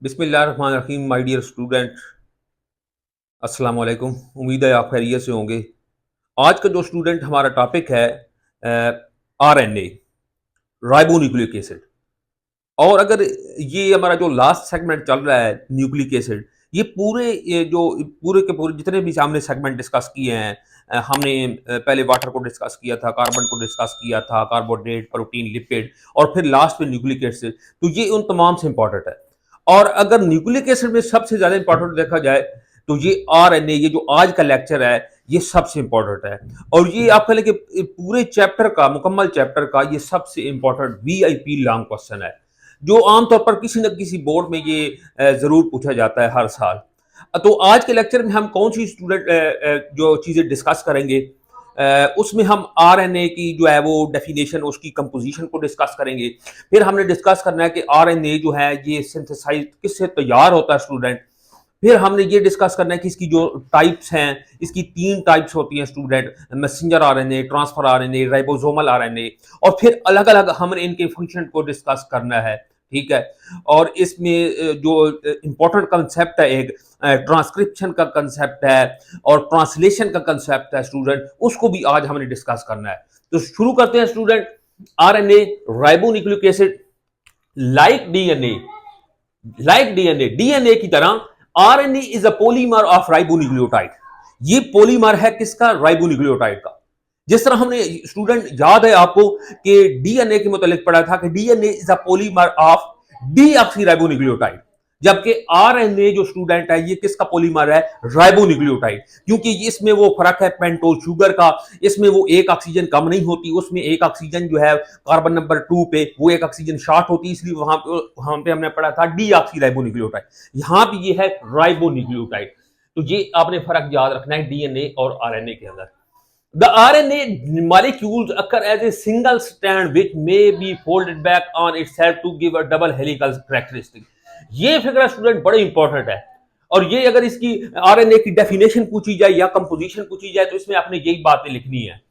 बिस्मिल्लाहिर्रहमानिर्रहीम my dear student, अस्सलाम वालेकुम। उम्मीद है आप खैरियत से होंगे। आज का जो स्टूडेंट हमारा टॉपिक है आरएनए, राइबोन्यूक्लिक एसिड। और अगर ये हमारा जो लास्ट सेगमेंट चल रहा है न्यूक्लिक एसिड, ये जो पूरे के पूरे जितने भी हमने सेगमेंट डिस्कस किए हैं, हमने पहले वाटर को डिस्कस किया था, कार्बन को डिस्कस किया था, कार्बोहाइड्रेट, प्रोटीन, लिपिड, और फिर लास्ट में न्यूक्लिक एसिड। तो ये उन तमाम से इंपॉर्टेंट है। और अगर न्यूक्लिक एसिड में सबसे ज्यादा इंपॉर्टेंट देखा जाए तो ये आरएनए, ये जो आज का लेक्चर है, ये सबसे इंपॉर्टेंट है। और ये आप कह लें कि पूरे चैप्टर का, मुकम्मल चैप्टर का ये सबसे इंपॉर्टेंट वीआईपी लॉन्ग क्वेश्चन है, जो आमतौर पर किसी न किसी बोर्ड में ये जरूर पूछा जाता है हर साल। तो आज के लेक्चर में हम कौन सी स्टूडेंट जो चीजें डिस्कस करेंगे, उसमें हम आरएनए की जो है वो डेफिनेशन, उसकी कंपोजिशन को डिस्कस करेंगे। फिर हमने डिस्कस करना है कि आरएनए जो है ये सिंथेसाइज किससे तैयार होता है स्टूडेंट। फिर हमने ये डिस्कस करना है कि इसकी जो टाइप्स हैं, इसकी 3 टाइप्स होती हैं student: messenger RNA, transfer RNA, ribosomal RNA. और फिर अलग अलग हमने इनके फंक्शन को डिस्कस करना है, ठीक है। और इसमें जो इंपॉर्टेंट कंसेप्ट है, एक ट्रांसक्रिप्शन का कंसेप्ट है और ट्रांसलेशन का कंसेप्ट है स्टूडेंट, उसको भी आज हमने डिस्कस करना है। तो शुरू करते हैं student. RNA, ribonucleic acid, like DNA, DNA की तरह RNA is a polymer of ribonucleotide. ये पॉलीमर है किसका? राइबोन्यूक्लियोटाइड का। जिस तरह हमने स्टूडेंट याद है आपको कि डीएनए के मुतालिक पढ़ा था कि DNA is a polymer of deoxyribonucleotide, जबकि आरएनए जो स्टूडेंट है ये किसका पॉलीमर है? राइबोन्यूक्लियोटाइड। क्योंकि इसमें वो फर्क है पेंटोज शुगर का, इसमें वो एक ऑक्सीजन कम नहीं होती, उसमें एक ऑक्सीजन जो है कार्बन नंबर 2 पे वो एक ऑक्सीजन शॉर्ट होती है, इसलिए वहां पे हमने पढ़ा था डीऑक्सीराइबोन्यूक्लियोटाइड। यहां पे ये है राइबोन्यूक्लियोटाइड। तो ये आपने फर्क याद रखना है डीएनए और आरएनए के अंदर। The RNA molecules occur as a single strand which may be folded back on itself to give a double helical characteristic। ये फिगर स्टूडेंट बड़े इंपॉर्टेंट है। और ये अगर इसकी आरएनए की डेफिनेशन पूछी जाए या कंपोजिशन पूछी जाए तो इसमें आपने यही बातें लिखनी है।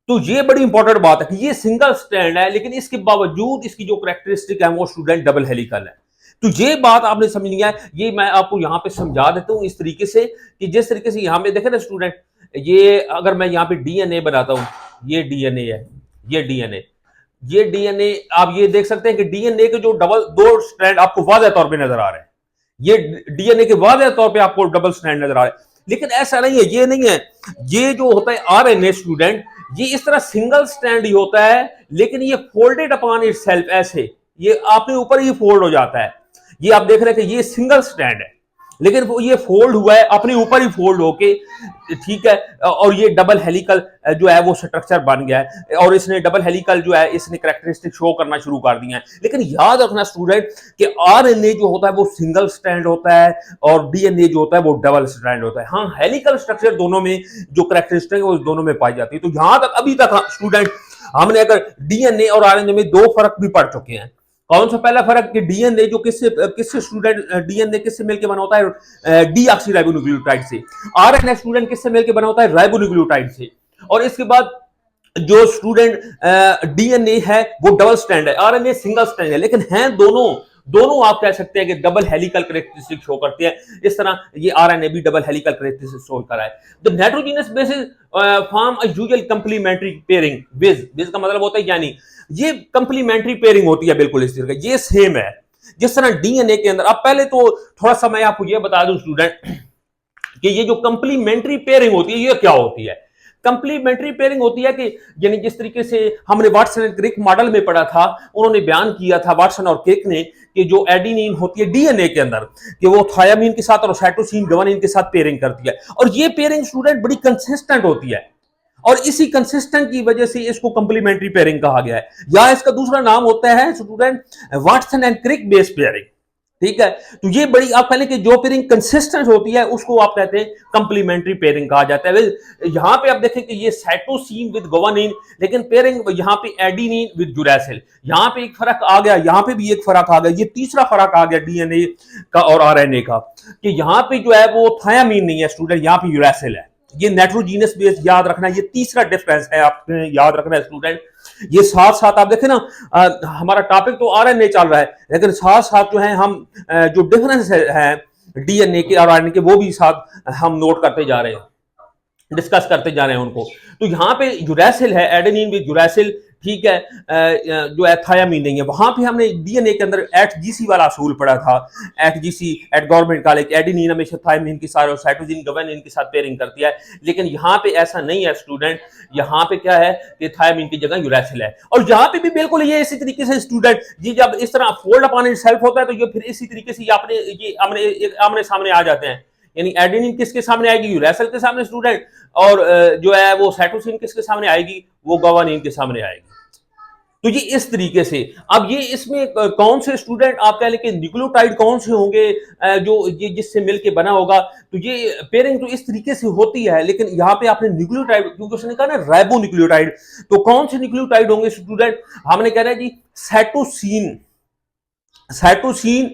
तो ये बड़ी इंपॉर्टेंट बात है कि ये सिंगल स्ट्रैंड है, लेकिन इसके बावजूद इसकी जो कैरेक्टरिस्टिक है वो स्टूडेंट डबल हेलिकल है। तो ये बात आपने समझनी है। ये मैं आपको यहाँ पे समझा देता हूँ इस तरीके से कि जिस तरीके से यहाँ पे देखे ना स्टूडेंट, ये अगर मैं यहाँ पे डीएनए बनाता हूँ, ये डीएनए है, ये डीएनए आप ये देख सकते हैं कि डीएनए के जो दो स्ट्रैंड आपको वाज़ेह तौर पे नजर आ रहे हैं। ये डीएनए के वाज़ेह तौर पे आपको डबल स्ट्रैंड नजर आ रहे हैं, लेकिन ऐसा नहीं है, ये नहीं है। ये जो होता है आरएनए स्टूडेंट, ये इस तरह सिंगल स्ट्रैंड ही होता है, लेकिन ये फोल्डेड अपॉन इटसेल्फ, ऐसे ये अपने ऊपर ही फोल्ड हो जाता है। ये आप देख रहे हैं कि ये सिंगल स्ट्रैंड है, लेकिन वो ये फोल्ड हुआ है अपने ऊपर ही फोल्ड होके, ठीक है। और ये डबल हेलिकल जो है वो स्ट्रक्चर बन गया है, और इसने डबल हेलिकल जो है इसने कैरेक्टरिस्टिक शो करना शुरू कर दिया है। लेकिन याद रखना स्टूडेंट कि आरएनए जो होता है वो सिंगल स्ट्रैंड होता है और डीएनए जो होता है वो डबल स्ट्रैंड होता है। हाँ, हेलिकल स्ट्रक्चर दोनों में जो कैरेक्टरिस्टिक है वो दोनों में पाई जाती है। तो यहां तक अभी तक स्टूडेंट हमने अगर डीएनए और आरएनए में 2 फर्क भी पढ़ चुके हैं। कौन सा पहला फर्क कि डीएनए जो किससे स्टूडेंट, डीएनए किससे मिलकर बना होता है? डीऑक्सीराइबोन्यूक्लियोटाइड से। आरएनए स्टूडेंट किससे मिलकर बना होता है? राइबोन्यूक्लियोटाइड से। और इसके बाद जो स्टूडेंट डीएनए है वो डबल स्ट्रैंड है, आरएनए सिंगल स्ट्रैंड है, लेकिन हैं दोनों आप कह सकते हैं कि डबल हेलिकल कैरेक्टरिस्टिक शो करते हैं। इस तरह ये आरएनए भी डबल हेलिकल कैरेक्टरिस्टिक शो कर रहा है। The nitrogenous bases form a usual complementary pairing which का मतलब होता है यानी ये कंप्लीमेंट्री पेयरिंग होती है, बिल्कुल इस तरह। ये सेम है जिस तरह डीएनए के अंदर। अब पहले तो थोड़ा सा मैं आपको ये बता दूं स्टूडेंट कि ये जो कंप्लीमेंट्री पेयरिंग होती है ये क्या होती है। कंप्लीमेंट्री पेयरिंग होती है कि यानी जिस तरीके से हमने वाटसन एंड क्रिक मॉडल में पढ़ा था, उन्होंने बयान किया था वाटसन और क्रिक ने कि जो एडेनिन होती है डीएनए के अंदर, कि वो थायामीन के साथ और साइटोसिन गुआनिन के साथ पेयरिंग करती है, और ये पेयरिंग स्टूडेंट बड़ी कंसिस्टेंट होती है, और इसी कंसिस्टेंट की वजह से इसको कंप्लीमेंट्री पेयरिंग कहा गया है, या इसका दूसरा नाम होता है student Watson and Crick base pairing, ठीक है। तो ये बड़ी आप पहले कि जो पेयरिंग कंसिस्टेंट होती है उसको आप कहते हैं कंप्लीमेंट्री पेयरिंग कहा जाता है। यहां पे आप देखें कि ये साइटोसिन विद गुआनिन, लेकिन पेयरिंग यहां पे एडेनिन विद यूरैसिल, यहां पे एक फर्क आ गया, यहां पे भी एक फर्क आ गया। ये तीसरा फर्क आ गया डीएनए का और आरएनए का, कि यहां पे जो है वो थायामीन नहीं है स्टूडेंट, यहां पे यूरैसिल है। ये नेट्रोजीनियस बेस याद रखना, ये तीसरा डिफरेंस है, आपने याद रखना है स्टूडेंट। ये साथ साथ आप देखें ना, हमारा टॉपिक तो आरएनए चल रहा है, लेकिन साथ साथ जो है हम जो डिफरेंस है डीएनए के और आरएनए के, वो भी साथ हम नोट करते जा रहे हैं, डिस्कस करते जा रहे हैं उनको। तो यहाँ पे यूरेसिल है, एडेनिन विद यूरेसिल, ठीक है, जो है थायामीन नहीं है। वहां पे हमने डीएनए के अंदर एचजीसी वाला असूल पढ़ा था, एचजीसी एट गवर्नमेंट कॉलेज, एडेनिन हमेशा थायामीन के साथ और साइटोसिन ग्वानिन के साथ पेयरिंग करती है, लेकिन यहाँ पे ऐसा नहीं है स्टूडेंट। यहाँ पे क्या है कि थायामीन की जगह यूरेसिल है, और यहाँ पे भी बिल्कुल ये इसी तरीके से स्टूडेंट, ये जब इस तरह फोल्ड अपॉन इटसेल्फ होता है तो ये फिर इसी तरीके से ये आमने सामने आ जाते हैं। यानी एडेनिन किसके सामने आएगी? यूरेसिल के सामने स्टूडेंट, और जो है वो साइटोसिन किसके सामने आएगी? वो ग्वानिन के सामने आएगी। तो ये इस तरीके से, अब ये इसमें कौन से स्टूडेंट आप कह लें कि न्यूक्लियोटाइड कौन से होंगे जो ये जिससे मिलके बना होगा, तो ये पेयरिंग तो इस तरीके से होती है, लेकिन यहाँ पे आपने न्यूक्लियोटाइड, क्योंकि उसने कहा ना राइबो न्यूक्लियोटाइड, तो कौन से न्यूक्लियोटाइड होंगे स्टूडेंट? हमने कह रहा है जी साइटोसिन, साइटोसिन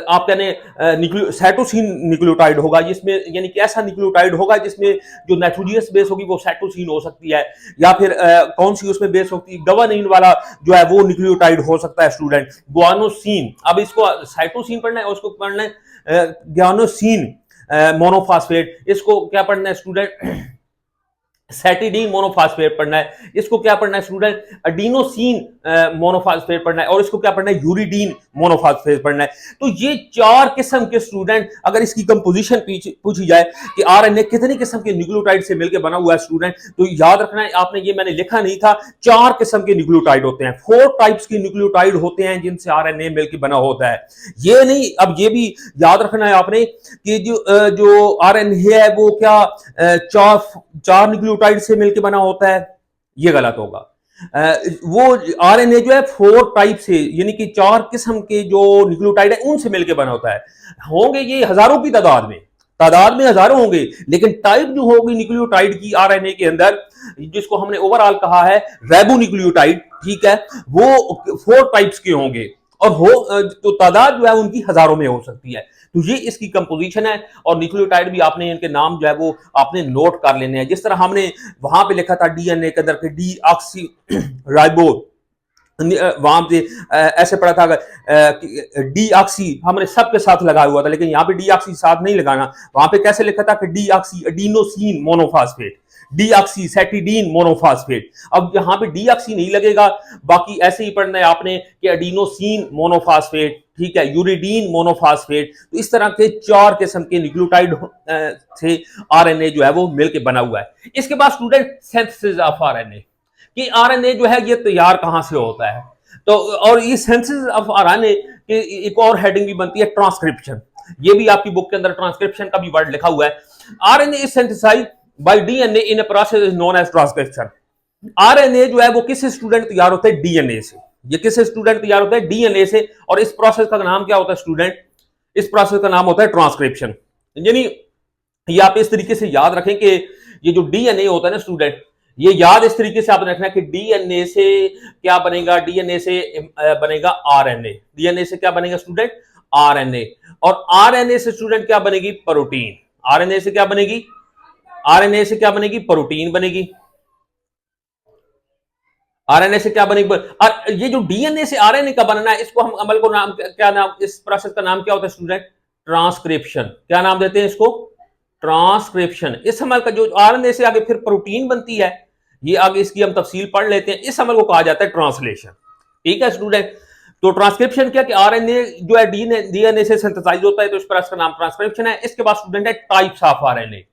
आप कहने साइटोसिन न्यूक्लियोटाइड होगा, जिसमें यानी कि ऐसा न्यूक्लियोटाइड होगा जिसमें जो नाइट्रोजियस बेस होगी वो साइटोसिन हो सकती है, या फिर कौन सी उसमें बेस होती है, ग्वानिन वाला जो है वो न्यूक्लियोटाइड हो सकता है स्टूडेंट, ग्वानोसिन। अब इसको साइटोसिन पढ़ना है, उसको पढ़ना है ग्वानोसिन मोनोफॉस्फेट, इसको क्या पढ़ना है स्टूडेंट? सेटिडीन मोनोफॉस्फेट पढ़ना है। इसको क्या पढ़ना है स्टूडेंट? एडिनोसिन मोनोफॉस्फेट पढ़ना है, और इसको क्या पढ़ना है? यूरिडीन मोनोफॉस्फेट पढ़ना है। तो ये चार किस्म के स्टूडेंट, अगर इसकी कंपोजिशन पूछी जाए कि आरएनए कितनी किस्म के न्यूक्लियोटाइड से मिलकर बना हुआ है स्टूडेंट, तो याद रखना है आपने, ये मैंने लिखा नहीं था, 4 किस्म के न्यूक्लियोटाइड होते हैं, 4 टाइप्स के न्यूक्लियोटाइड होते हैं जिनसे आरएनए मिलकर बना होता है। ये नहीं, अब ये भी याद रखना है आपने कि जो आरएनए है वो क्या चार न्यूक्लियोटाइड से मिलकर बना होता है, ये गलत होगा। वो आरएनए जो है 4 टाइप से, यानी कि 4 किस्म के जो न्यूक्लियोटाइड है उनसे मिलकर बना होता है। होंगे ये हजारों की तादाद में हजारों होंगे, लेकिन टाइप जो होगी न्यूक्लियोटाइड की आरएनए के अंदर, जिसको हमने ओवरऑल कहा है राइबो न्यूक्लियोटाइड, ठीक है, वो 4 टाइप्स के होंगे, और तो तादाद जो है उनकी हजारों में हो सकती है। तो ये इसकी कंपोजिशन है, और न्यूक्लियोटाइड भी आपने इनके नाम जो है वो आपने नोट कर लेने हैं, जिस तरह हमने वहां पे लिखा था डीएनए के अंदर डी ऑक्सी राइबो, वहां पे ऐसे पढ़ा था डी ऑक्सी हमने सबके साथ लगा हुआ था, लेकिन यहाँ पे डी ऑक्सी साथ नहीं लगाना। वहां पे कैसे लिखा था कि deoxy adenosine monophosphate, deoxy cytidine monophosphate. अब यहाँ पे डीऑक्सी नहीं लगेगा, बाकी ऐसे ही पढ़ना है आपने कि एडिनोसिन मोनोफॉस्फेट, ठीक है, यूरिडीन मोनोफॉस्फेट। तो इस तरह के 4 किस्म के न्यूक्लियोटाइड से आरएनए जो है वो मिलके बना हुआ है। इसके बाद स्टूडेंट सिंथेसिस ऑफ आरएनए, कि आरएनए जो है ये तैयार कहां से होता है, तो और ये सिंथेसिस ऑफ आरएनए की एक और हेडिंग भी बनती है ट्रांसक्रिप्शन। ये भी आपकी बुक के अंदर ट्रांसक्रिप्शन का भी वर्ड लिखा हुआ है। RNA is synthesised by DNA in a process is known as transcription. RNA जो है वो किस स्टूडेंट तैयार होता है? डीएनए से। ये किस स्टूडेंट तैयार होता है? डीएनए से। और इस प्रोसेस का नाम क्या होता है स्टूडेंट? इस प्रोसेस का नाम होता है ट्रांसक्रिप्शन। यानी ये आप इस तरीके से याद रखें कि ये जो डीएनए होता है ना स्टूडेंट, ये याद इस तरीके से आपने रखना है कि डीएनए से क्या बनेगा? डीएनए से बनेगा आरएनए। डीएनए से क्या बनेगा स्टूडेंट? आरएनए। और आरएनए से स्टूडेंट क्या बनेगी? प्रोटीन। आरएनए से क्या बनेगी? आरएनए से क्या बनेगी? प्रोटीन बनेगी। आरएनए से क्या बनेगी? और ये जो डीएनए से आरएनए का बनना है, इसको हम अमल को नाम क्या नाम, इस प्रोसेस का नाम क्या होता है स्टूडेंट? ट्रांसक्रिप्शन। क्या नाम देते हैं इसको? ट्रांसक्रिप्शन। इस अमल का जो आरएनए से आगे फिर प्रोटीन बनती है, ये आगे इसकी हम तफसील पढ़ लेते हैं। इस अमल को कहा जाता है ट्रांसलेशन। ठीक है स्टूडेंट। तो ट्रांसक्रिप्शन क्या कि आरएनए जो है डीएनए से सिंथेसाइज होता है, तो इस प्रोसेस का नाम ट्रांसक्रिप्शन है। इसके बाद स्टूडेंट है टाइप्स ऑफ आरएनए।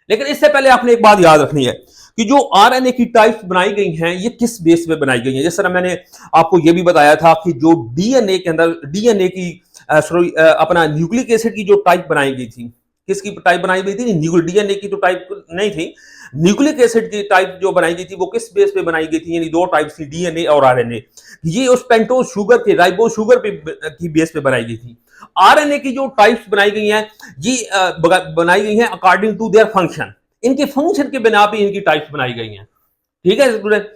लेकिन इससे पहले आपने एक बात याद रखनी है कि जो आरएनए की टाइप्स बनाई गई हैं ये किस बेस पे बनाई गई हैं। जिस तरह मैंने आपको ये भी बताया था कि जो डीएनए के अंदर डीएनए की अपना न्यूक्लिक एसिड की जो टाइप बनाई गई थी, किसकी टाइप बनाई गई थी? डीएनए की तो टाइप नहीं थी, न्यूक्लिक एसिड की टाइप जो बनाई गई थी वो किस बेस पे बनाई गई थी? यानी 2 टाइप थी, डीएनए और आरएनए। ये उस पेंटोज शुगर के, राइबोज शुगर पे की बेस पे बनाई गई थी। आरएनए की जो टाइप्स बनाई गई हैं ये बनाई गई हैं अकॉर्डिंग टू देयर फंक्शन। इनके फंक्शन के बिना पे इनकी टाइप्स बनाई गई हैं। ठीक है student.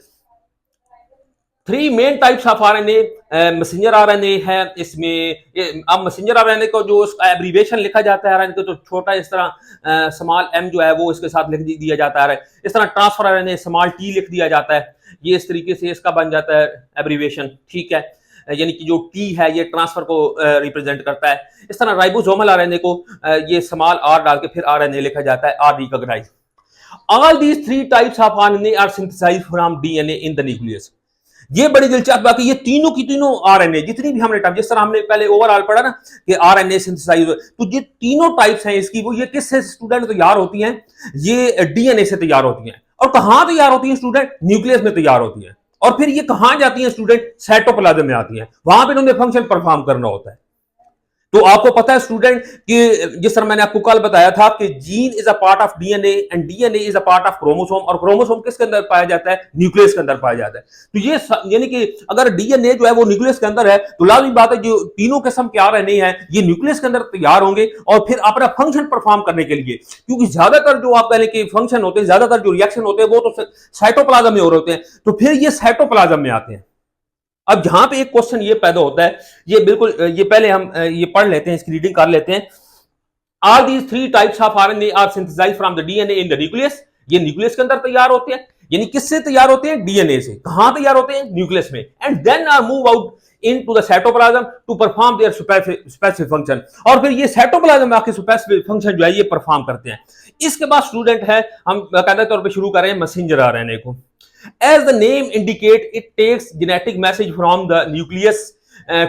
Three main types of RNA messenger RNA है इसमें। अब मैसेंजर आरएनए को जो उसका एब्रीविएशन लिखा जाता है आरएनए को, तो छोटा इस तरह स्मॉल एम जो है वो इसके साथ लिख दिया जाता है। इस तरह ट्रांसफर आरएनए स्मॉल टी लिख दिया जाता है। ये इस तरीके से इसका बन जाता है एब्रीविएशन, ठीक है। यानी कि जो टी है ये ट्रांसफर को रिप्रेजेंट करता है। इस तरह राइबोसोमल आरएनए को ये स्मॉल आर डाल के फिर आरएनए लिखा जाता है, are recognise. All these three types of RNA are synthesised from DNA in the nucleus. ये बड़ी दिलचस्प बात है, ये तीनों की तीनों आरएनए जितनी भी हमने टाइप, जिस तरह हमने पहले ओवरऑल पढ़ा ना कि आरएनए सिंथेसाइज, तो ये तीनों टाइप्स हैं इसकी, वो ये किससे स्टूडेंट तैयार होती हैं? ये डीएनए से तैयार होती हैं। और कहां तैयार होती हैं स्टूडेंट? न्यूक्लियस में तैयार होती हैं। और फिर ये कहां जाती हैं स्टूडेंट? साइटोप्लाज्म में आती हैं। वहां पर उन्हें फंक्शन परफॉर्म करना होता है। तो आपको पता है स्टूडेंट कि जिस तरह मैंने आपको कल बताया था कि gene is a part of DNA and DNA is a part of chromosome, और क्रोमोसोम किसके अंदर पाया जाता है? न्यूक्लियस के अंदर पाया जाता है। तो ये यानी कि अगर डीएनए जो है वो न्यूक्लियस के अंदर है तो लाजमी बात है जो तीनों किस्म के आरएनए हैं ये न्यूक्लियस के अंदर तैयार होंगे और फिर अपना फंक्शन परफॉर्म करने के लिए, क्योंकि ज्यादातर जो आप कहने के फंक्शन होते हैं, ज्यादातर जो रिएक्शन होते हैं वो तो साइटोप्लाज्म में हो रहे होते हैं, तो फिर ये साइटोप्लाज्म में आते हैं। अब जहां पे एक क्वेश्चन ये पैदा होता है, ये बिल्कुल ये पहले हम ये पढ़ लेते हैं, इसकी रीडिंग कर लेते हैं। All these three types of RNA are synthesised from the DNA in the nucleus. ये न्यूक्लियस के अंदर तैयार होते हैं। यानी किससे तैयार होते हैं? डीएनए से। कहां तैयार होते हैं? न्यूक्लियस में। And then are move out into the cytoplasm to perform their specific function। और फिर ये साइटोप्लाज्म में आके स्पेसिफिक फंक्शन जो है ये परफॉर्म करते हैं। इसके बाद स्टूडेंट है, हम बाकायदा तौर पे शुरू करें मैसेंजर आरएनए को। As the name indicate, it takes genetic message from the nucleus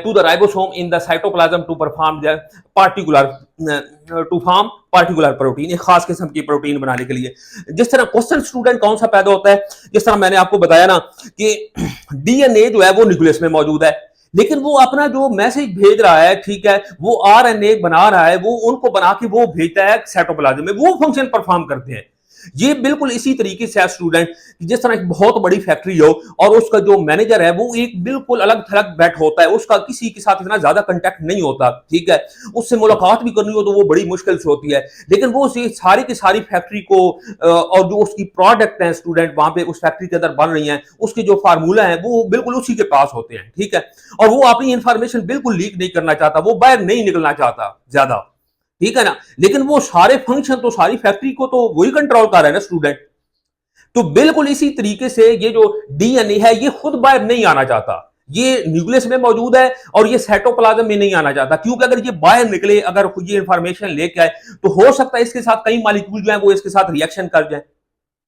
to the ribosome in the cytoplasm to perform their particular to form particular protein, एक खास किस्म की प्रोटीन बनाने के लिए। जिस तरह क्वेश्चन स्टूडेंट कौन सा पैदा होता है, जिस तरह मैंने आपको बताया ना कि डीएनए जो है वो न्यूक्लियस में मौजूद है, लेकिन वो अपना जो मैसेज भेज रहा है, ठीक है, वो आरएनए बना रहा है, वो उनको बना के वो भेजता है साइटोप्लाज्म में, वो फंक्शन परफॉर्म करते हैं। ये बिल्कुल इसी तरीके से है स्टूडेंट, जिस तरह एक बहुत बड़ी फैक्ट्री हो और उसका जो मैनेजर है वो एक बिल्कुल अलग थलग बैठ होता है, उसका किसी के साथ इतना ज्यादा कांटेक्ट नहीं होता, ठीक है, उससे मुलाकात भी करनी हो तो वो बड़ी मुश्किल से होती है। लेकिन वो सारी की सारी फैक्ट्री को और जो उसकी प्रोडक्ट है स्टूडेंट वहां पे उस फैक्ट्री के अंदर बन रही हैं, उसके जो फार्मूला है वो बिल्कुल उसी के पास होते हैं, ठीक है। और वो अपनी इंफॉर्मेशन बिल्कुल लीक नहीं करना चाहता, वो बाहर नहीं निकलना चाहता ज्यादा, ठीक है ना। लेकिन वो सारे फंक्शन तो सारी फैक्ट्री को तो वही कंट्रोल कर रहा है ना स्टूडेंट। तो बिल्कुल इसी तरीके से ये जो डीएनए है ये खुद बाहर नहीं आना चाहता, ये न्यूक्लियस में मौजूद है और ये साइटोप्लाज्म में नहीं आना चाहता, क्योंकि अगर ये बाहर निकले, अगर ये इंफॉर्मेशन लेके आए तो हो सकता है इसके साथ कई मॉलिक्यूल जो है वो इसके साथ रिएक्शन कर जाए,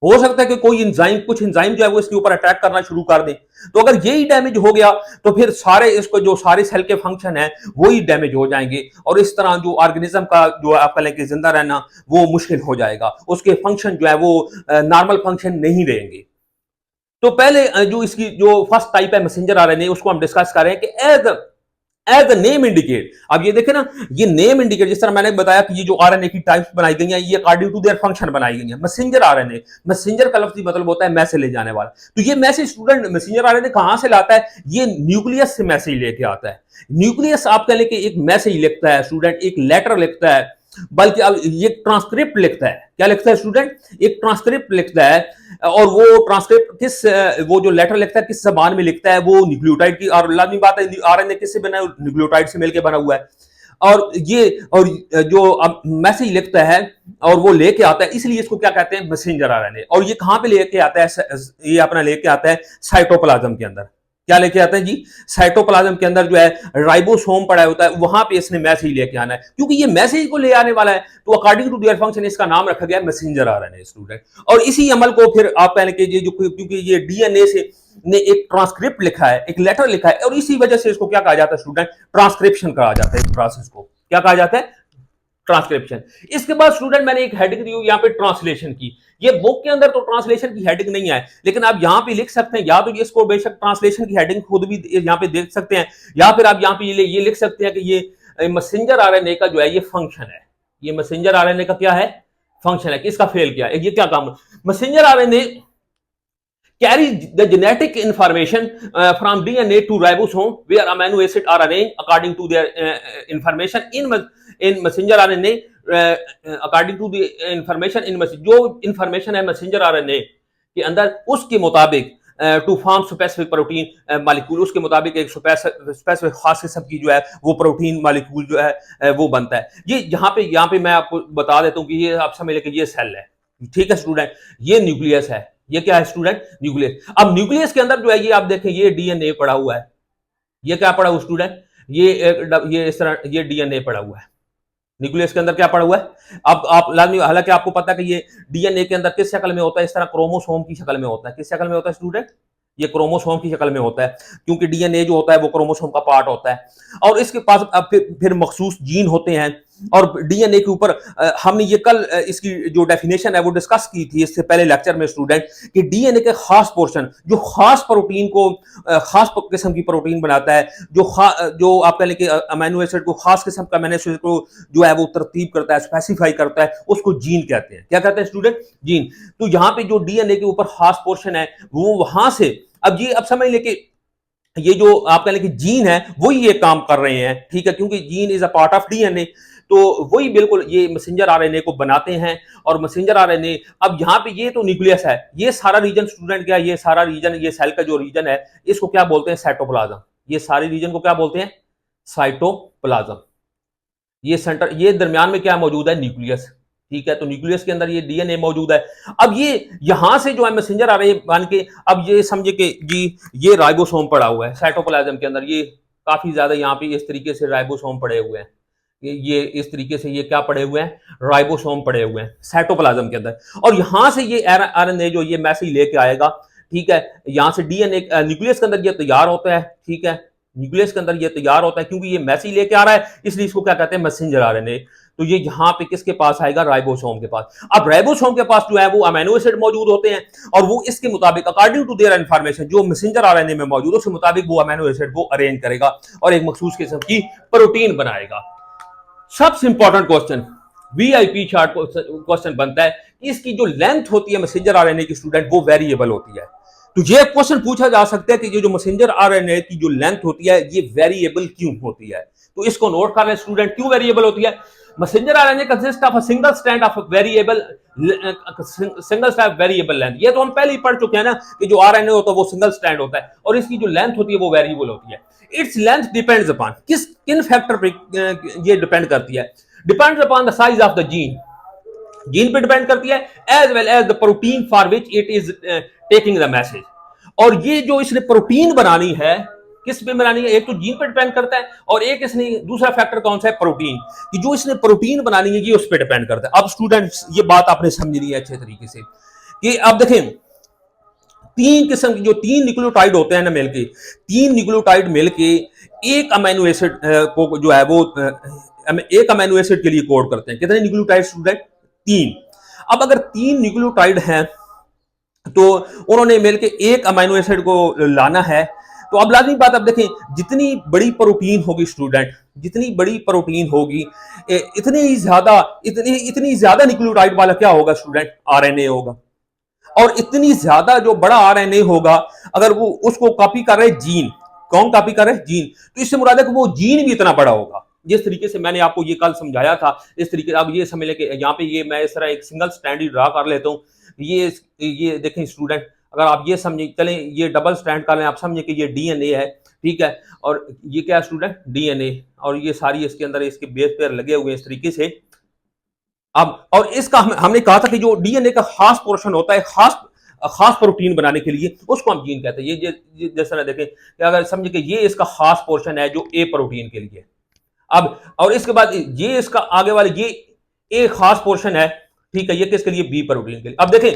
हो सकता है कि कोई एंजाइम, कुछ एंजाइम जो है वो इसके ऊपर अटैक करना शुरू कर दे। तो अगर यही डैमेज हो गया तो फिर सारे इसको जो सारे सेल के फंक्शन है वही डैमेज हो जाएंगे और इस तरह जो ऑर्गेनिज्म का जो आप कह लें जिंदा रहना वो मुश्किल हो जाएगा, उसके फंक्शन जो है वो नॉर्मल फंक्शन नहीं रहेंगे। तो पहले जो इसकी जो फर्स्ट टाइप है मैसेंजर आरएनए, उसको हम डिस्कस कर रहे हैं कि एज द नेम इंडिकेट। अब ये देखें ना, ये नेम इंडिकेट, जिस तरह मैंने बताया कि ये जो आरएनए की टाइप्स बनाई गई हैं ये अकॉर्डिंग टू देयर फंक्शन बनाई गई हैं। मैसेंजर आरएनए, मैसेंजर का लफ्ज़ी मतलब होता है मैसेज ले जाने वाला। तो ये मैसेज स्टूडेंट मैसेंजर आरएनए कहां से लाता है? ये न्यूक्लियस से मैसेज लेके आता है। न्यूक्लियस आप कह लें कि एक मैसेज लिखता है स्टूडेंट, एक लेटर लिखता है, बल्कि अब ये ट्रांसक्रिप्ट लिखता है। क्या लिखता है स्टूडेंट? एक ट्रांसक्रिप्ट लिखता है। और वो ट्रांसक्रिप्ट किस, वो जो लेटर लिखता है किस जबान में लिखता है? वो न्यूक्लियोटाइड की, और लाजमी बात है आरएनए किससे बना है? न्यूक्लियोटाइड से मिलकर बना हुआ है। और ये और जो अब मैसेज लिखता है और वो लेके आता है, इसलिए इसको क्या कहते हैं? Messenger RNA. और ये कहां पे लेके आता है? ये अपना लेके आता है साइटोप्लाज्म के अंदर। क्या लेके आते हैं जी? साइटोप्लाज्म के अंदर जो है राइबोसोम पड़ा होता है, वहां पे इसने मैसेज लेके आना है। क्योंकि ये मैसेज को ले आने वाला है तो अकॉर्डिंग टू देयर फंक्शन इसका नाम रखा गया है मैसेंजर आरएनए स्टूडेंट। और इसी अमल को फिर आप पहले के जो, क्योंकि ये डीएनए से ने एक ट्रांसक्रिप्ट लिखा है, एक लेटर लिखा है, और इसी वजह से इसको क्या कहा जाता है स्टूडेंट? ट्रांसक्रिप्शन कहा जाता है। इस प्रोसेस को क्या कहा जाता है? ट्रांसक्रिप्शन। इसके बाद स्टूडेंट मैंने एक हेडिंग दी यहाँ पे ट्रांसलेशन की। ये बुक के अंदर तो ट्रांसलेशन की हेडिंग नहीं है, लेकिन आप यहाँ पे लिख सकते हैं, या तो इसको बेशक ट्रांसलेशन की हेडिंग खुद भी यहाँ पे देख सकते हैं, या फिर आप यहाँ पे ये लिख सकते हैं कि ये मैसेंजर आरएनए का जो है ये फंक्शन है। ये मैसेंजर आरएनए का क्या है? फंक्शन है कि इसका फेल क्या है, ये क्या काम? Messenger RNA carry the genetic information from DNA to ribosome where amino acid are arranged according to their information in messenger RNA according to the information in जो information है messenger RNA के अंदर उसके मुताबिक to form specific protein molecule, उसके मुताबिक एक specific खास किस्म की जो है वो प्रोटीन मालिक्यूल जो है वो बनता है। ये यहाँ पे मैं आपको बता देता हूँ कि ये आप समझ लें कि ये सेल है, ठीक है स्टूडेंट, ये न्यूक्लियस है। ये क्या है स्टूडेंट? न्यूक्लियस। अब न्यूक्लियस के अंदर जो है ये आप देखें, ये डीएनए पड़ा हुआ है। ये क्या पड़ा हुआ स्टूडेंट? ये इस तरह ये डीएनए पड़ा हुआ है। न्यूक्लियस के अंदर क्या पड़ा हुआ है? अब आप लाजमी, हालांकि आपको पता है कि ये डीएनए के अंदर किस शक्ल में होता है? इस तरह क्रोमोसोम की शक्ल में होता है। किस शक्ल में होता है स्टूडेंट? ये क्रोमोसोम की शक्ल में होता है, क्योंकि डीएनए जो होता है वो क्रोमोसोम का पार्ट होता है। और इसके पास अब फिर मखसूस जीन होते हैं। और डीएनए के ऊपर हमने ये कल इसकी जो डेफिनेशन है वो डिस्कस की थी इससे पहले लेक्चर में स्टूडेंट, कि डीएनए के खास पोर्शन जो खास प्रोटीन को खास किस्म की प्रोटीन बनाता है, जो आप कह लें कि अमीनो एसिड को, खास किस्म का अमीनो एसिड को जो है वो तरतीब करता है, स्पेसिफाई करता है, उसको जीन कहते हैं। क्या कहते हैं स्टूडेंट? जीन। तो यहाँ पे जो डीएनए के ऊपर खास पोर्शन है वो वहां से, अब समझ लें कि ये जो आप कह लें कि जीन है वही ये काम कर रहे हैं, ठीक है, क्योंकि gene is a part of DNA. तो वही बिल्कुल ये मैसेंजर आरएनए को बनाते हैं। और मैसेंजर आरएनए, अब यहाँ पे ये तो न्यूक्लियस है, ये सारा रीजन स्टूडेंट क्या, ये सारा रीजन, ये सेल का जो रीजन है इसको क्या बोलते हैं? साइटोप्लाज्म। ये सारे रीजन को क्या बोलते हैं? साइटोप्लाज्म। ये सेंटर, ये दरमियान में क्या मौजूद है? न्यूक्लियस, ठीक है। तो न्यूक्लियस के अंदर ये डीएनए मौजूद है। अब ये यहां से जो है मैसेंजर आरएनए बन के, अब ये समझे कि जी ये राइबोसोम पड़ा हुआ है साइटोप्लाज्म के अंदर। ये काफी ज्यादा यहाँ पे इस तरीके से राइबोसोम पड़े हुए हैं। ये इस तरीके से ये क्या पड़े हुए हैं? राइबोसोम पड़े हुए हैं साइटोप्लाज्म के अंदर। और यहां से ये आरएनए जो ये मैसेज लेके आएगा, ठीक है, यहां से डीएनए न्यूक्लियस के अंदर ये तैयार होता है, ठीक है, न्यूक्लियस के अंदर ये तैयार होता है, क्योंकि ये मैसेज लेके आ रहा है इसलिए इसको क्या कहते हैं? Messenger RNA. तो ये यहां पे किसके पास आएगा? राइबोसोम के पास। अब राइबोसोम के पास जो है वो अमीनो एसिड मौजूद होते हैं, और वो इसके मुताबिक अकॉर्डिंग टू देयर इंफॉर्मेशन जो मैसेंजर आरएनए में मौजूद है उसके मुताबिक वो अमीनो एसिड को अरेंज करेगा और एक मखसूस किस्म की प्रोटीन बनाएगा। सबसे important question, VIP chart question बनता है कि इसकी जो लेंथ होती है मैसेंजर आरएनए की स्टूडेंट वो वेरिएबल होती है। तो ये क्वेश्चन पूछा जा सकता है कि ये जो मैसेंजर आरएनए की जो लेंथ होती है ये वेरिएबल क्यों होती है? तो इसको नोट कर लें स्टूडेंट, क्यों वेरिएबल होती है? Messenger RNA consist of a single strand of variable length. ये तो हम पहले ही पढ़ चुके हैं ना कि जो आरएनए होता है वो सिंगल स्ट्रैंड होता है और इसकी जो लेंथ होती है वो वेरिएबल होती है। इट्स लेंथ डिपेंड्स अपॉन, किन फैक्टर पे ये डिपेंड करती है? Depends upon the size of the gene, gene पे डिपेंड करती है, as well as the protein for which it is taking the message. और ये जो इसने प्रोटीन बनानी है किस पे बनानी है? एक तो जीन पे डिपेंड करता है, और एक इसने दूसरा फैक्टर कौन सा है? प्रोटीन, कि जो इसने प्रोटीन बनानी है ये उस पर डिपेंड करता है। अब स्टूडेंट्स ये बात आपने समझनी है अच्छे तरीके से कि आप देखें तीन किस्म की जो तीन न्यूक्लियोटाइड होते हैं ना मिलके, तीन न्यूक्लियोटाइड मिलके एक अमीनो एसिड को जो है वो एक अमीनो एसिड के लिए कोड करते हैं। कितने न्यूक्लियोटाइड स्टूडेंट? तीन। अब अगर तीन न्यूक्लियोटाइड हैं तो उन्होंने मिलके एक अमीनो एसिड को लाना है, तो अब लाजमी बात, अब देखें जितनी बड़ी प्रोटीन होगी स्टूडेंट, जितनी बड़ी प्रोटीन होगी इतनी ज्यादा न्यूक्लियोटाइड वाला क्या होगा स्टूडेंट? आरएनए होगा। और इतनी ज्यादा जो बड़ा आरएनए होगा, अगर वो उसको कॉपी कर रहे जीन, कौन कॉपी कर रहे? जीन। तो इससे मुराद है कि वो जीन भी इतना बड़ा होगा। जिस तरीके से मैंने आपको ये कल समझाया था, इस तरीके अब ये समझ लें कि यहाँ पे ये मैं इस तरह एक सिंगल स्टैंड ड्रा कर लेता हूँ। ये देखें स्टूडेंट, अगर आप ये समझे, चलें ये डबल स्टैंड कर लें, आप समझे कि ये डीएनए है, ठीक है, और ये क्या है स्टूडेंट? डीएनए। और ये सारी इसके अंदर इसके बेस पेयर लगे हुए हैं इस तरीके से। अब और इसका हमने कहा था कि जो डीएनए का खास पोर्शन होता है खास प्रोटीन बनाने के लिए, उसको हम जीन कहते हैं। ये जैसा ना देखें कि अगर समझे कि ये इसका खास पोर्शन है जो ए प्रोटीन के लिए। अब और इसके बाद ये इसका आगे वाले ये ए खास पोर्शन है, ठीक है, ये किसके लिए? बी प्रोटीन के लिए। अब देखें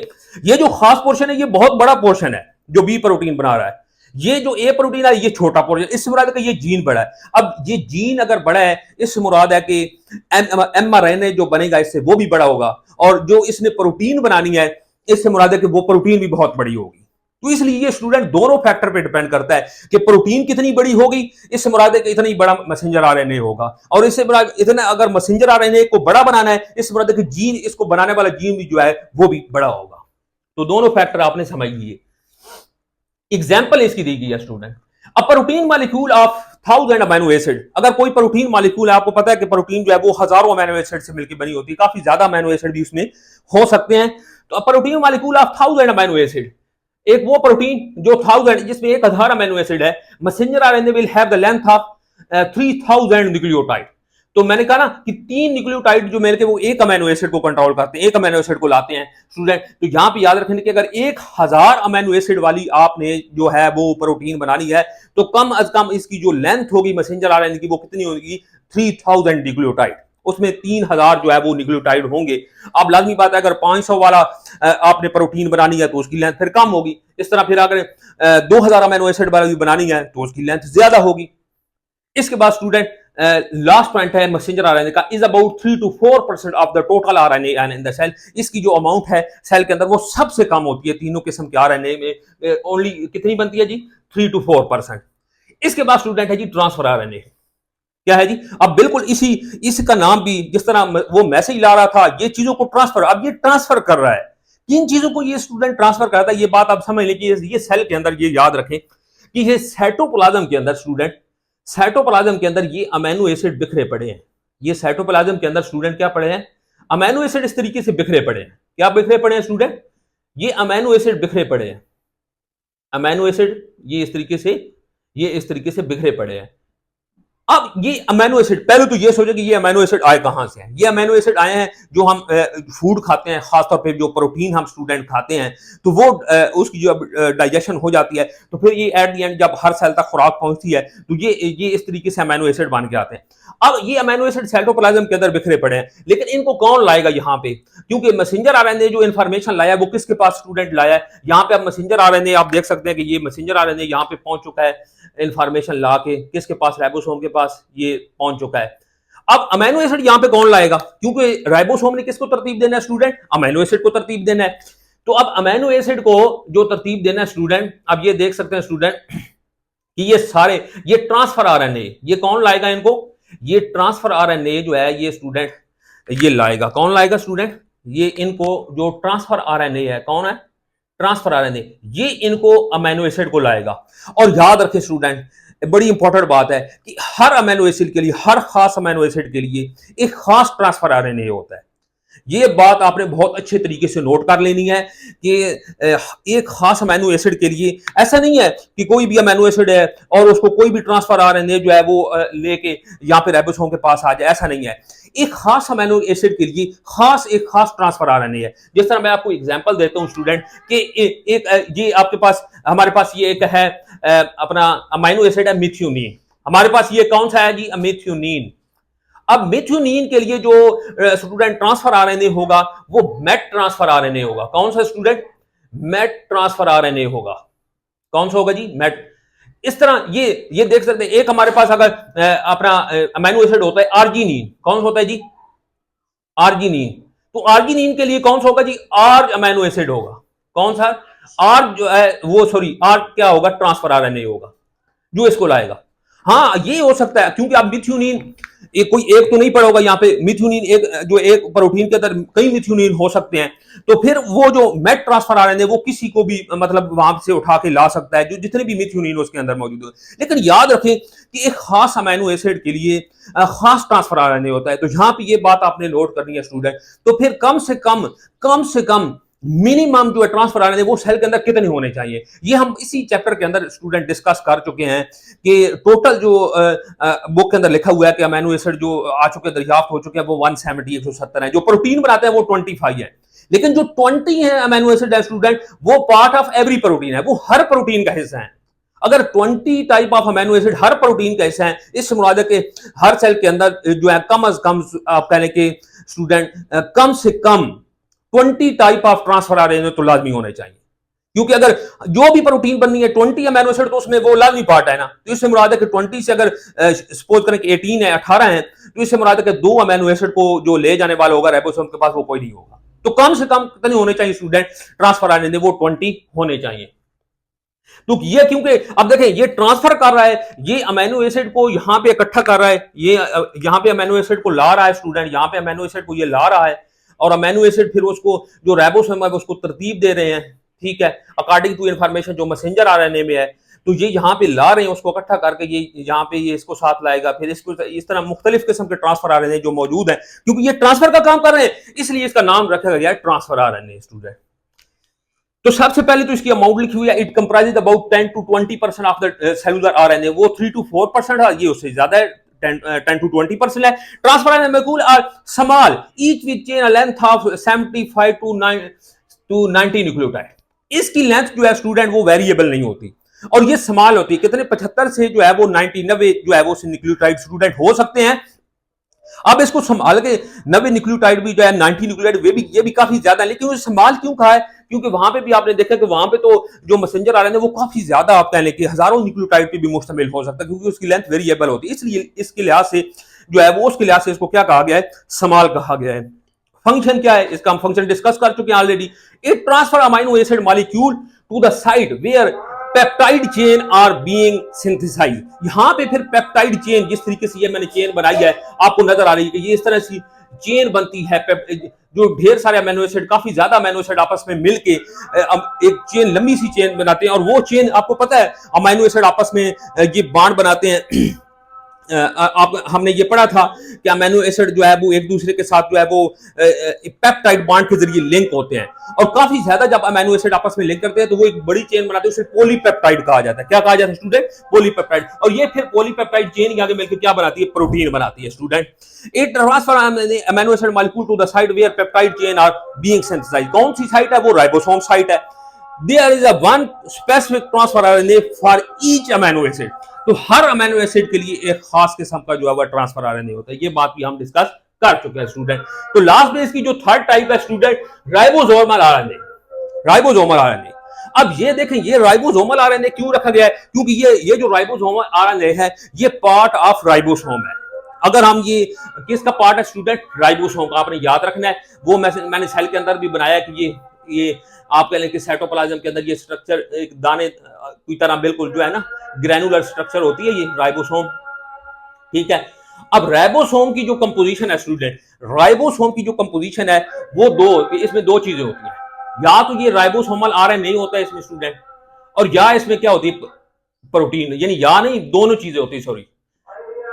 ये जो खास पोर्शन है ये बहुत बड़ा पोर्शन है जो बी प्रोटीन बना रहा है। ये जो ए प्रोटीन है ये छोटा पोर्शन, इससे मुराद है कि ये जीन बड़ा है। अब ये जीन अगर बड़ा है, इससे मुराद है कि एमआरएनए जो बनेगा इससे वो भी बड़ा होगा, और जो इसने प्रोटीन बनानी है इससे मुराद है कि वो प्रोटीन भी बहुत बड़ी होगी। तो इसलिए ये स्टूडेंट दोनों फैक्टर पे डिपेंड करता है कि प्रोटीन कितनी बड़ी होगी, इससे मुराद है कि इतना ही बड़ा मैसेंजर आरएनए होगा, और इससे मुराद इतना अगर मैसेंजर आरएनए को बड़ा बनाना है, इससे मुराद है कि जीन, इसको बनाने वाला जीन भी जो है वो भी बड़ा होगा। तो दोनों फैक्टर आपने समझ लिए। एग्जाम्पल इसकी दी गई है student, a protein molecule of 1000 amino acid. अगर कोई प्रोटीन मॉलिक्यूल है, आपको पता है कि प्रोटीन जो है वो हजारों अमीनो एसिड से मिलकर बनी होती है, काफी ज्यादा अमीनो एसिड भी उसमें हो सकते हैं। तो a protein molecule of 1000 amino acid एक वो प्रोटीन जो 1000 जिसमें 1000 अमीनो एसिड है, messenger RNA will have the length of 3000 nucleotide. तो मैंने कहा ना कि 3 न्यूक्लियोटाइड जो मेरे के वो एक अमीनो एसिड को कंट्रोल करते हैं, एक अमीनो एसिड को लाते हैं स्टूडेंट। तो यहां पे याद रखने कि अगर 1000 अमीनो एसिड वाली आपने जो है वो प्रोटीन बनानी है तो कम अज कम इसकी जो लेंथ होगी मैसेंजर आरएनए की वो कितनी होगी, 3000 न्यूक्लियोटाइड। उसमें 3000 जो है वो न्यूक्लियोटाइड होंगे। अब लाजमी बात है अगर 500 वाला आपने प्रोटीन बनानी है तो उसकी लेंथ फिर कम होगी। इस तरह फिर अगर 2000 अमीनो एसिड वाली बनानी है तो उसकी लेंथ ज्यादा होगी। इसके बाद स्टूडेंट लास्ट पॉइंट है मैसेंजर आरएनए का, is about 3 to 4% of the total RNA in the cell. इसकी जो अमाउंट है सेल के अंदर वो सबसे कम होती है तीनों किस्म के आरएनए में। ओनली कितनी बनती है जी, 3 to 4%। इसके बाद स्टूडेंट है जी ट्रांसफर आरएनए। क्या है जी, अब बिल्कुल इसका नाम भी जिस तरह वो मैसेज ला रहा था ये चीजों को ट्रांसफर, अब ये ट्रांसफर कर रहा है। किन चीजों को ये स्टूडेंट ट्रांसफर करता है ये बात आप समझ लें कि ये सेल के अंदर ये याद रखें कि ये साइटोप्लाज्म के अंदर स्टूडेंट, साइटोप्लाज्म के अंदर ये अमीनो एसिड बिखरे पड़े हैं। ये साइटोप्लाज्म के अंदर स्टूडेंट क्या पड़े हैं, अमीनो एसिड इस तरीके से बिखरे पड़े हैं। क्या बिखरे पड़े हैं स्टूडेंट, ये अमीनो एसिड बिखरे पड़े हैं। अमीनो एसिड ये इस तरीके से बिखरे पड़े हैं। अब ये अमीनो एसिड, पहले तो ये सोचो कि ये अमीनो एसिड आए कहां से हैं। ये अमीनो एसिड आए हैं जो हम फूड खाते हैं, खासतौर पे जो प्रोटीन हम स्टूडेंट खाते हैं तो वो उसकी जो डाइजेशन हो जाती है तो फिर ये एट द एंड जब हर सेल तक खुराक पहुंचती है तो ये इस तरीके से अमीनो एसिड बन के आते हैं। अब ये अमीनो एसिड साइटोप्लाज्म के अंदर बिखरे पड़े हैं, लेकिन इनको कौन लाएगा यहाँ पे, क्योंकि मैसेंजर आरएनए जो इन्फॉर्मेशन लाया है वो किसके पास स्टूडेंट लाया है। यहाँ पे अब मैसेंजर आरएनए आप देख सकते हैं कि ये मैसेंजर आरएनए यहाँ पे पहुंच चुका है, इन्फॉर्मेशन ला के किसके पास, राइबोसोम के पास ये पहुंच चुका है। अब अमीनो एसिड यहां पे कौन लाएगा, क्योंकि राइबोसोम ने किसको तरतीब देना है स्टूडेंट, अमीनो एसिड को तरतीब देना है। तो अब अमीनो एसिड को जो तरतीब देना है स्टूडेंट, अब ये देख सकते हैं स्टूडेंट कि ये सारे ये ट्रांसफर आरएनए, ये कौन लाएगा इनको, ये ट्रांसफर आरएनए जो है ये स्टूडेंट ये लाएगा। कौन लाएगा स्टूडेंट, ये इनको जो ट्रांसफर आरएनए है, कौन है ट्रांसफर आरएनए, ये इनको अमीनो एसिड को लाएगा। और याद रखें स्टूडेंट बड़ी इंपॉर्टेंट बात है कि हर अमीनो एसिड के लिए, हर खास अमीनो एसिड के लिए एक खास ट्रांसफर आरएनए होता है। ये बात आपने बहुत अच्छे तरीके से नोट कर लेनी है कि एक खास अमीनो एसिड के लिए ऐसा नहीं है कि कोई भी अमीनो एसिड है और उसको कोई भी ट्रांसफर आरएनए जो है वो लेके यहाँ पे राइबोसोम के पास आ जाए, ऐसा नहीं है। एक खास अमीनो एसिड के लिए एक खास ट्रांसफर आरएनए है। जिस तरह मैं आपको एग्जांपल देता हूं स्टूडेंट कि ये आपके पास, हमारे पास ये एक है अपना अमीनो एसिड है मिथ्योनिन। हमारे पास ये कौन सा है जी, मिथ्योनिन। अब मिथ्योनिन के लिए जो स्टूडेंट ट्रांसफर आरएनए होगा वो मेट ट्रांसफर आरएनए होगा। कौन सा स्टूडेंट, मेट ट्रांसफर आरएनए होगा। कौन सा होगा जी, मेट। इस तरह ये देख सकते हैं, एक हमारे पास अगर अपना अमीनो एसिड होता है आर्जिनिन। कौन सा होता है जी, आर्जिनिन। तो आर्जिनिन के लिए कौन सा होगा जी, आर्ज अमीनो एसिड होगा। कौन सा, आर्ज जो है वो, सॉरी आर्ज क्या होगा, ट्रांसफर आरएनए होगा जो इसको लाएगा। हाँ ये हो सकता है क्योंकि आप मिथ्योनिन कोई एक तो नहीं पड़ा होगा यहाँ पे, मिथ्योनिन जो एक प्रोटीन के अंदर कई मिथ्योनिन हो सकते हैं, तो फिर वो जो मेट ट्रांसफर आरएनए वो किसी को भी मतलब वहां से उठा के ला सकता है, जो जितने भी मिथ्योनिन उसके अंदर मौजूद हो। लेकिन याद रखें कि एक खास अमीनो एसिड के लिए खास ट्रांसफर आरएनए होता है। तो यहाँ पे ये बात आपने नोट करनी है स्टूडेंट। तो फिर कम से कम मिनिमम जो है ट्रांसफर आरएनए वो सेल के अंदर कितने होने चाहिए, ये हम इसी चैप्टर के अंदर स्टूडेंट डिस्कस कर चुके हैं कि टोटल जो बुक के अंदर लिखा हुआ है कि अमीनो एसिड जो आ चुके दरियाफ्त हो चुके हैं वो 170 170 है। जो प्रोटीन बनाते हैं वो 25 है, लेकिन जो 20 है अमीनो एसिड है स्टूडेंट वो पार्ट ऑफ एवरी प्रोटीन है, वो हर प्रोटीन का हिस्सा है। अगर 20 type of amino acid her protein का हिस्सा है, इस मुराद के हर सेल के अंदर जो है कम अज कम आप कहने के स्टूडेंट कम से कम 20 टाइप ऑफ ट्रांसफर आरएनए तो लाजमी होने चाहिए। क्योंकि अगर जो भी प्रोटीन बननी है 20 अमीनो एसिड तो उसमें वो लाजमी पार्ट है ना। तो इससे मुराद है कि 20 से अगर सपोज करें कि 18 है, 18 है, तो इससे मुराद है कि 2 अमीनो एसिड को जो ले जाने वाला होगा राइबोसोम के पास वो कोई नहीं होगा। तो कम से कम कितने होने चाहिए स्टूडेंट ट्रांसफर आरएनए, वो 20 होने चाहिए। तो ये क्योंकि अब देखें ये ट्रांसफर कर रहा है, ये अमीनो एसिड को यहां पे इकट्ठा कर रहा है, ये यहां पे अमीनो एसिड को ला रहा है स्टूडेंट, यहां पे अमीनो एसिड को ये ला रहा है और अमीनो एसिड फिर उसको जो राइबोसोम है उसको तरतीब दे रहे हैं, ठीक है, अकॉर्डिंग टू इंफॉर्मेशन जो मैसेंजर आरएनए में है। तो ये यहाँ पे ला रहे हैं उसको इकट्ठा करके, ये यहाँ पे ये इसको साथ लाएगा, फिर इसको इस तरह मुख्तलिफ किस्म के ट्रांसफर आरएनए जो मौजूद है, क्योंकि ये ट्रांसफर का काम कर रहे हैं इसलिए इसका नाम रखा गया है ट्रांसफर आरएनए स्टूडेंट। तो सबसे पहले तो इसकी अमाउंट लिखी हुई है, it comprises about 10 to 20% of the cellular RNA, वो 3 to 4% है, ये उससे ज्यादा है, 10 to 20% है। Transfer RNA molecule are small each with chain a length of 75 to 90 nucleotide. इसकी लेंथ जो है स्टूडेंट वो वेरिएबल नहीं होती और ये स्मॉल होती है, कितने 75 से जो है वो 90 जो है वो न्यूक्लियोटाइड स्टूडेंट हो सकते हैं। अब इसको संभाल के 90 न्यूक्लियोटाइड भी जो है 90 न्यूक्लियोटाइड ये भी काफी ज्यादा है, लेकिन संभाल क्यों कहा है, क्योंकि वहां पे भी आपने देखा कि वहां पे तो जो मैसेंजर आरएनए वो काफी ज्यादा आपका है, लेकिन हजारों न्यूक्लियोटाइड पे भी मुश्तमिल हो सकता है, क्योंकि उसकी लेंथ वेरिएबल होती है, इसलिए इसके लिहाज से जो है वो उसके लिहाज से इसको क्या कहा गया है, स्मॉल कहा गया है। फंक्शन क्या है इसका, हम फंक्शन डिस्कस कर चुके हैं already. It transfer amino acid molecule to the site where peptide chain are being synthesize. यहां पे फिर पेप्टाइड चेन, जिस तरीके से ये मैंने चेन बनाई है आपको नजर आ रही है कि ये इस तरह से चेन बनती है, जो ढेर सारे अमीनो एसिड, काफी ज्यादा अमीनो एसिड आपस में मिलके एक चेन, लंबी सी चेन बनाते हैं, और वो चेन आपको पता है अमीनो एसिड आपस में ये बांड बनाते हैं। आप हमने ये पढ़ा था कि अमीनो एसिड जो है वो एक दूसरे के साथ जो है वो पेप्टाइड बॉन्ड के जरिए लिंक होते हैं, और काफी ज्यादा जब अमीनो एसिड आपस में लिंक करते हैं तो वो एक बड़ी चेन बनाते हैं, उसे पॉलीपेप्टाइड कहा जाता है। क्या कहा जाता है स्टूडेंट, पॉलीपेप्टाइड। और ये फिर पॉलीपेप्टाइड चेन आगे मिलकर क्या बनाती है, प्रोटीन बनाती है student. It transfer amino acid molecule to the site where peptide chain are being synthesized. कौन सी साइट है, वो राइबोसोम साइट है। There is a one specific transfer RNA for each amino acid. तो हर अमीनो एसिड के लिए एक खास किस्म का जो है वो ट्रांसफर आरएनए होता है, ये बात भी हम डिस्कस कर चुके हैं स्टूडेंट। तो लास्ट में इसकी जो थर्ड टाइप है student, ribosomal RNA. Ribosomal RNA, अब ये देखें ये राइबोसोमल आरएनए क्यों रखा गया है, क्योंकि ये जो राइबोसोमल आरएनए है ये पार्ट ऑफ राइबोसोम है। अगर हम ये किसका पार्ट है स्टूडेंट, राइबोसोम का, आपने याद रखना है। वो मैंने सेल के अंदर भी बनाया कि ये आप कह लें कि साइटोप्लाज्म के अंदर ये स्ट्रक्चर एक दाने की तरह बिल्कुल जो है ना ग्रैनुलर स्ट्रक्चर होती है ये राइबोसोम, ठीक है। अब राइबोसोम की जो कंपोजिशन है स्टूडेंट, राइबोसोम की जो कंपोजिशन है वो इसमें दो चीजें होती हैं, या तो ये राइबोसोमल आरएनए नहीं होता है इसमें स्टूडेंट, और या इसमें क्या होती है, प्रोटीन, यानी या नहीं दोनों चीजें होती है, सॉरी,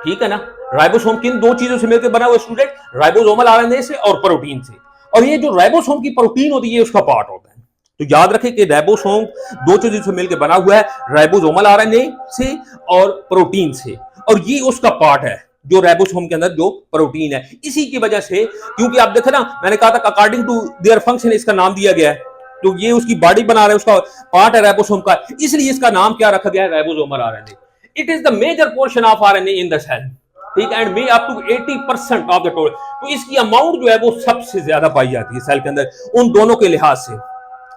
ठीक है ना। राइबोसोम किन दो चीजों से मिलकर बना हुआ स्टूडेंट, राइबोसोमल आरएनए से और प्रोटीन से, और ये जो राइबोसोम की प्रोटीन होती है उसका पार्ट होता है। तो याद रखें कि राइबोसोम दो चीजों से मिलकर बना हुआ है, राइबोसोमल आरएनए से और प्रोटीन से, और ये उसका पार्ट है जो राइबोसोम के अंदर जो प्रोटीन है। इसी की वजह से, क्योंकि आप देखें ना, मैंने कहा था अकॉर्डिंग टू देयर फंक्शन इसका नाम दिया गया है, तो ये उसकी बॉडी बना रहा है, उसका पार्ट है राइबोसोम का, इसलिए इसका नाम क्या रखा गया है, ribosomal RNA. It is the major portion of RNA in the cell, ठीक है, and may up to 80% of the total. तो इसकी अमाउंट जो है वो सबसे ज्यादा पाई जाती है सेल के अंदर उन दोनों के लिहाज से।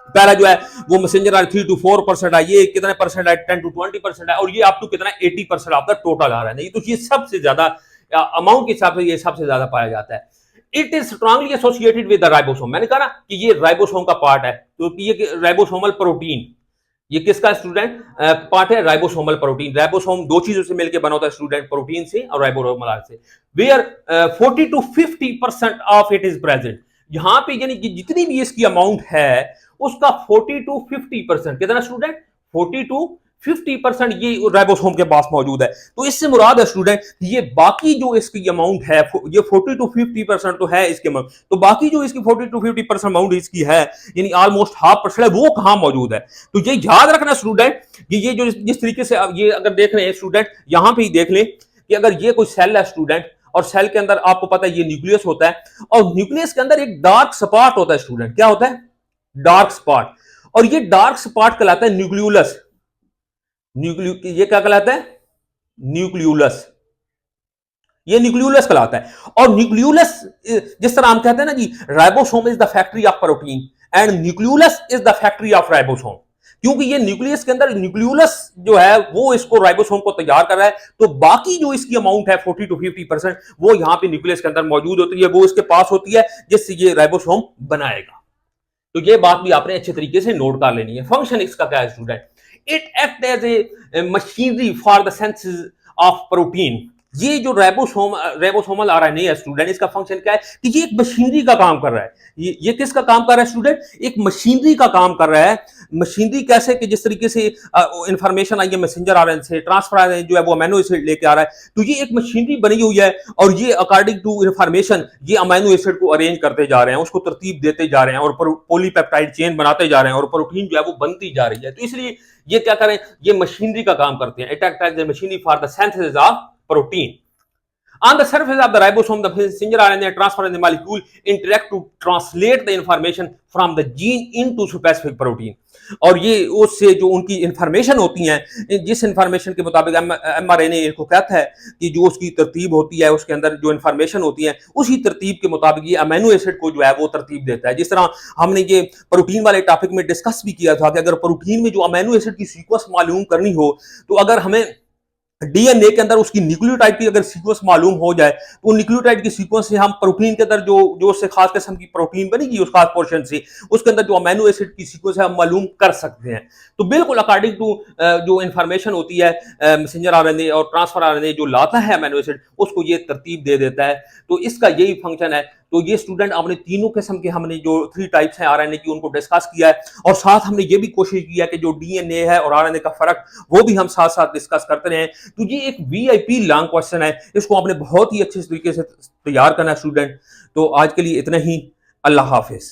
पहला जो है वो मैसेंजर आर 3 to 4% है, ये कितने परसेंट है, 10 to 20% है, और ये अप टू कितना 80% ऑफ द टोटल आ रहा है। तो ये सबसे ज्यादा अमाउंट के हिसाब से ये सबसे ज्यादा पाया जाता है। It is strongly associated with the ribosome, मैंने कहा ना कि ये राइबोसोम का पार्ट है, तो ये राइबोसोमल प्रोटीन, ये किसका स्टूडेंट पार्ट है, राइबोसोमल प्रोटीन। राइबोसोम दो चीजों से मिलकर बना होता है स्टूडेंट, प्रोटीन से और राइबोसोमल आर से। Where 40 to 50% of it is present, यहां पे यानी कि जितनी भी इसकी अमाउंट है उसका 40 to 50%, कितना स्टूडेंट, 40 to 50% ये राइबोसोम के पास मौजूद है। तो इससे मुराद है स्टूडेंट ये बाकी जो इसकी अमाउंट है, ये 40 to 50% तो है इसके अमाउंट, तो बाकी जो इसकी 40 to 50% अमाउंट इसकी है, यानी ऑलमोस्ट 0.5% है, वो कहां मौजूद है। तो ये याद रखना स्टूडेंट कि ये जो जिस तरीके से ये अगर देख रहे हैं स्टूडेंट, यहां पर ही देख लें कि अगर ये कोई सेल है स्टूडेंट, और सेल के अंदर आपको पता है ये न्यूक्लियस होता है, और न्यूक्लियस के अंदर एक डार्क स्पॉट होता है स्टूडेंट, क्या होता है, डार्क स्पॉट, और ये डार्क स्पॉट कहलाता है न्यूक्लियोलस। ये क्या कहलाता है, न्यूक्लियोलस, ये न्यूक्लियोलस कहलाता है। और न्यूक्लियोलस, जिस तरह हम कहते हैं ना जी, ribosome is the factory of protein and nucleolus is the factory of ribosome, क्योंकि ये न्यूक्लियस के अंदर न्यूक्लियोलस जो है वो इसको राइबोसोम को तैयार कर रहा है, तो बाकी जो इसकी अमाउंट है 40 to 50% वो यहां पे न्यूक्लियस के अंदर मौजूद होती है, वो इसके पास होती है जिससे ये राइबोसोम बनाएगा। तो ये बात भी आपने अच्छे तरीके से नोट कर लेनी है। फंक्शन इसका क्या है student, it act as a machinery for the synthesis of protein ये जो रेबोसोमल आरएनए है स्टूडेंट, इसका फंक्शन क्या है कि ये एक मशीनरी का काम कर रहा है। ये किसका काम कर रहा है स्टूडेंट? एक मशीनरी का काम कर रहा है। मशीनरी कैसे कि जिस तरीके से इंफॉर्मेशन आई है मैसेंजर आरएनए से, ट्रांसफर आरएनए जो है वो अमीनो एसिड लेके आ रहा है, तो ये एक मशीनरी बनी हुई है और ये अकॉर्डिंग टू इंफॉर्मेशन ये अमीनो एसिड को अरेंज करते जा रहे हैं, उसको तरतीब देते जा रहे हैं और पॉलीपेप्टाइड चेन बनाते जा रहे हैं और प्रोटीन जो है वो बनती जा रही है। तो इसलिए ये क्या करें, ये मशीनरी का काम करते हैं। It act as the machinery for the synthesis of protein. On the surface of the ribosome, the messenger RNA transfer RNA molecule interact to translate the information from the gene into specific protein. और ये उससे जो उनकी information होती हैं, जिस information के मुताबिक mRNA इनको कहता है कि जो उसकी तरतीब होती है, उसके अंदर जो इंफॉर्मेशन होती है उसी तरतीब के मुताबिक ये अमीनो एसिड को जो है वो तरतीब देता है। जिस तरह हमने ये प्रोटीन वाले टॉपिक में डिस्कस भी किया था कि अगर प्रोटीन में जो अमीनो एसिड की सीक्वेंस मालूम करनी हो, तो अगर हमें डीएनए के अंदर उसकी न्यूक्लियोटाइड की अगर सीक्वेंस मालूम हो जाए, तो न्यूक्लियोटाइड की सीक्वेंस से हम प्रोटीन के अंदर जो जो उससे खास किस्म की प्रोटीन बनेगी उस खास पोर्शन से, उसके अंदर जो अमीनो एसिड की सीक्वेंस है हम मालूम कर सकते हैं। तो बिल्कुल अकॉर्डिंग टू जो इंफॉर्मेशन होती है मैसेंजर आरएनए और ट्रांसफर आरएनए जो लाता है अमीनो एसिड, उसको ये तरतीब दे देता है। तो इसका यही फंक्शन है। तो ये स्टूडेंट हमने तीनों किस्म के हमने जो 3 टाइप्स हैं आरएनए की उनको डिस्कस किया है और साथ हमने ये भी कोशिश की है कि जो डीएनए है और आरएनए का फर्क वो भी हम साथ साथ डिस्कस करते रहे। तो ये एक वीआईपी लॉन्ग क्वेश्चन है, इसको आपने बहुत ही अच्छे तरीके से तैयार करना है स्टूडेंट। तो आज के लिए इतना ही। अल्लाह हाफिज।